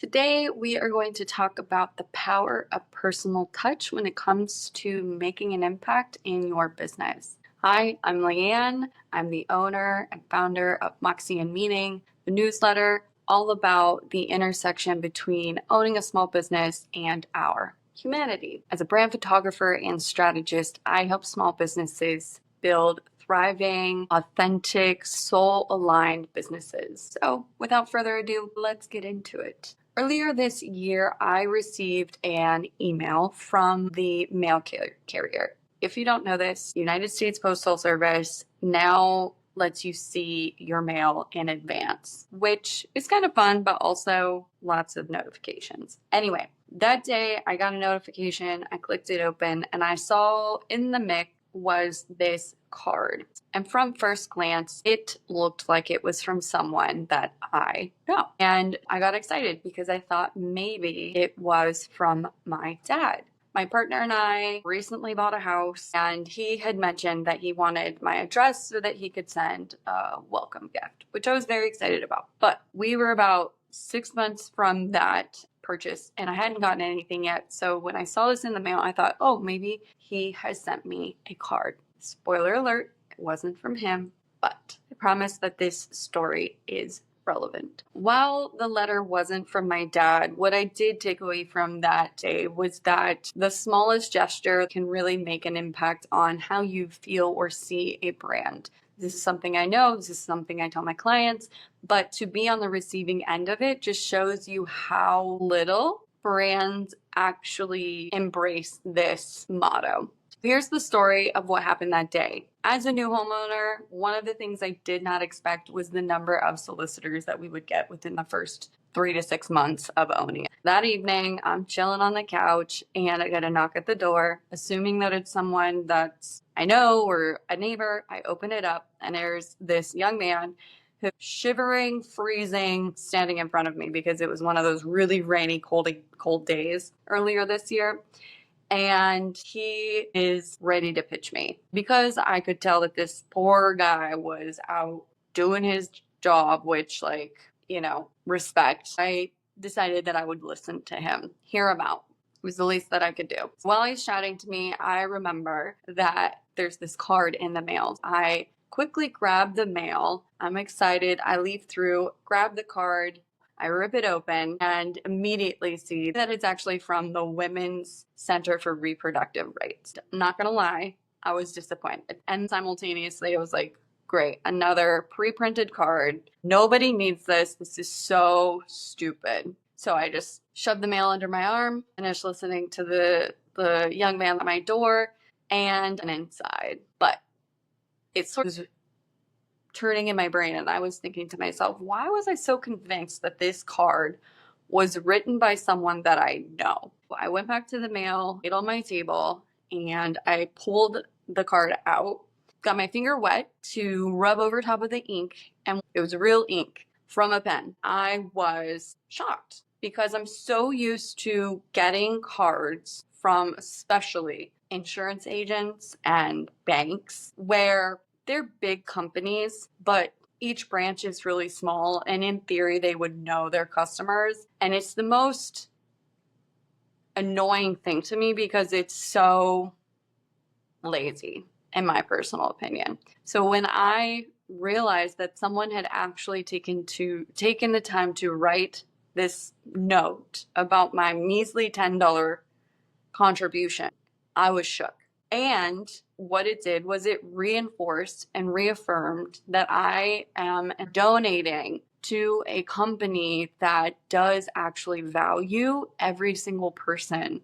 Today, we are going to talk about the power of personal touch when it comes to making an impact in your business. Hi, I'm Leanne. I'm the owner and founder of Moxie and Meaning, the newsletter all about the intersection between owning a small business and our humanity. As a brand photographer and strategist, I help small businesses build thriving, authentic, soul-aligned businesses. So without further ado, let's get into it. Earlier this year, I received an email from the mail carrier. If you don't know this, United States Postal Service now lets you see your mail in advance, which is kind of fun, but also lots of notifications. Anyway, that day I got a notification, I clicked it open, and I saw in the mix was this card. And from first glance, it looked like it was from someone that I know. And I got excited because I thought maybe it was from my dad. My partner and I recently bought a house, and he had mentioned that he wanted my address so that he could send a welcome gift, which I was very excited about. But we were about 6 months from that purchase and I hadn't gotten anything yet. So when I saw this in the mail, I thought, oh, maybe he has sent me a card. Spoiler alert, it wasn't from him, but I promise that this story is relevant. While the letter wasn't from my dad, what I did take away from that day was that the smallest gesture can really make an impact on how you feel or see a brand. This is something I know, this is something I tell my clients, but to be on the receiving end of it just shows you how little brands actually embrace this motto. Here's the story of what happened that day. As a new homeowner, one of the things I did not expect was the number of solicitors that we would get within the first 3 to 6 months of owning it. That evening, I'm chilling on the couch and I get a knock at the door, assuming that it's someone that's I know or a neighbor. I open it up and there's this young man who's shivering, freezing, standing in front of me because it was one of those really rainy, cold days earlier this year. And he is ready to pitch me because I could tell that this poor guy was out doing his job, which, respect. I decided that I would listen to him, hear him out. It was the least that I could do. While he's chatting to me, I remember that there's this card in the mail. I quickly grab the mail. I'm excited. I leaf through, grab the card. I rip it open and immediately see that it's actually from the Women's Center for Reproductive Rights. I'm not gonna lie, I was disappointed. And simultaneously, I was like, great, another pre-printed card. Nobody needs this. This is so stupid. So I just shoved the mail under my arm, finished listening to the young man at my door and inside. But it sort of turning in my brain and I was thinking to myself, why was I so convinced that this card was written by someone that I know? I went back to the mail, laid on my table, and I pulled the card out, got my finger wet to rub over top of the ink, and it was real ink from a pen. I was shocked because I'm so used to getting cards from especially insurance agents and banks where they're big companies, but each branch is really small. And in theory, they would know their customers. And it's the most annoying thing to me because it's so lazy, in my personal opinion. So when I realized that someone had actually taken the time to write this note about my measly $10 contribution, I was shook. And what it did was it reinforced and reaffirmed that I am donating to a company that does actually value every single person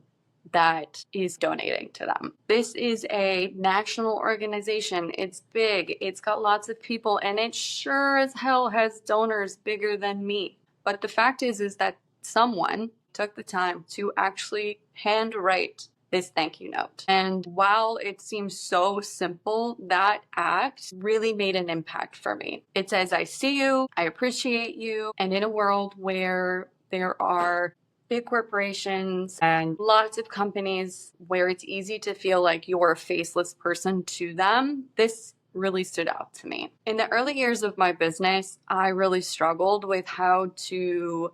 that is donating to them. This is a national organization. It's big. It's got lots of people, and it sure as hell has donors bigger than me. But the fact is that someone took the time to actually handwrite this thank you note. And while it seems so simple, that act really made an impact for me. It says, I see you, I appreciate you. And in a world where there are big corporations and lots of companies where it's easy to feel like you're a faceless person to them, this really stood out to me. In the early years of my business, I really struggled with how to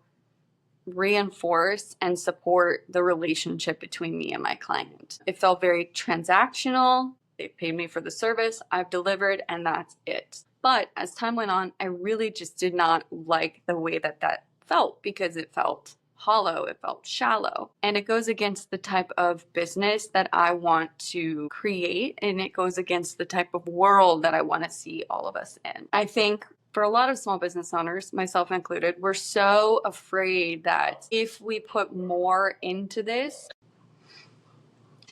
reinforce and support the relationship between me and my client. It felt very transactional. They paid me for the service, I've delivered, and that's it. But as time went on, I really just did not like the way that that felt, because it felt hollow, it felt shallow, and it goes against the type of business that I want to create, and it goes against the type of world that I want to see all of us in. I think for a lot of small business owners, myself included, we're so afraid that if we put more into this,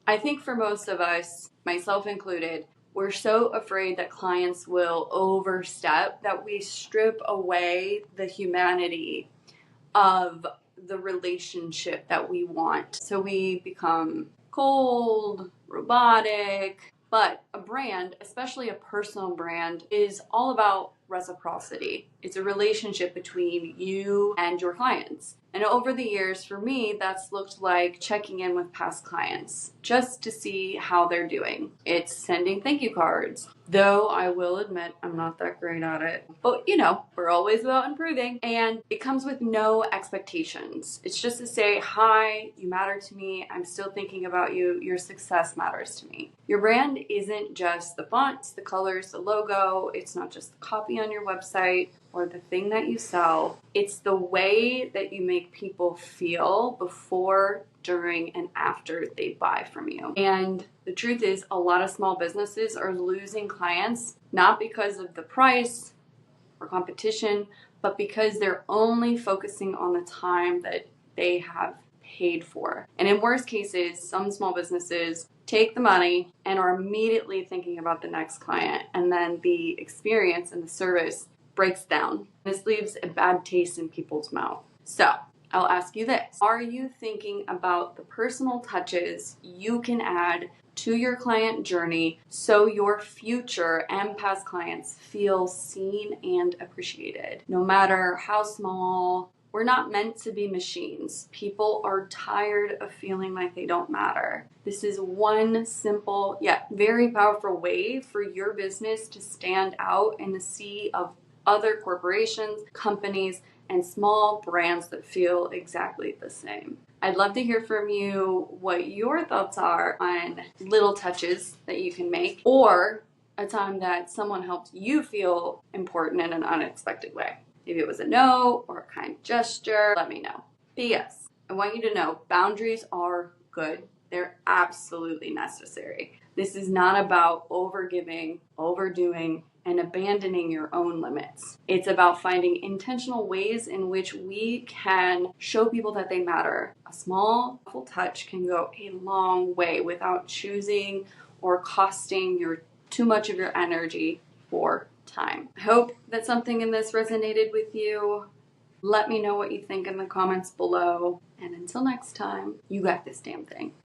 I think for most of us, myself included, we're so afraid that clients will overstep that we strip away the humanity of the relationship that we want. So we become cold, robotic. But a brand, especially a personal brand, is all about reciprocity. It's a relationship between you and your clients. And over the years, for me, that's looked like checking in with past clients just to see how they're doing. It's sending thank you cards, though I will admit I'm not that great at it. But you know, we're always about improving. And it comes with no expectations. It's just to say, hi, you matter to me. I'm still thinking about you. Your success matters to me. Your brand isn't just the fonts, the colors, the logo. It's not just the copy on your website or the thing that you sell. It's the way that you make people feel before, during, and after they buy from you. And the truth is, a lot of small businesses are losing clients, not because of the price or competition, but because they're only focusing on the time that they have paid for. And in worst cases, some small businesses take the money and are immediately thinking about the next client, and then the experience and the service breaks down. This leaves a bad taste in people's mouth. So I'll ask you this. Are you thinking about the personal touches you can add to your client journey so your future and past clients feel seen and appreciated? No matter how small, we're not meant to be machines. People are tired of feeling like they don't matter. This is one simple yet very powerful way for your business to stand out in the sea of other corporations, companies, and small brands that feel exactly the same. I'd love to hear from you what your thoughts are on little touches that you can make, or a time that someone helped you feel important in an unexpected way. Maybe it was a note or a kind gesture. Let me know. P.S. I want you to know boundaries are good. They're absolutely necessary. This is not about overgiving, overdoing, and abandoning your own limits. It's about finding intentional ways in which we can show people that they matter. A small, helpful touch can go a long way without choosing or costing your too much of your energy or time. I hope that something in this resonated with you. Let me know what you think in the comments below. And until next time, you got this damn thing.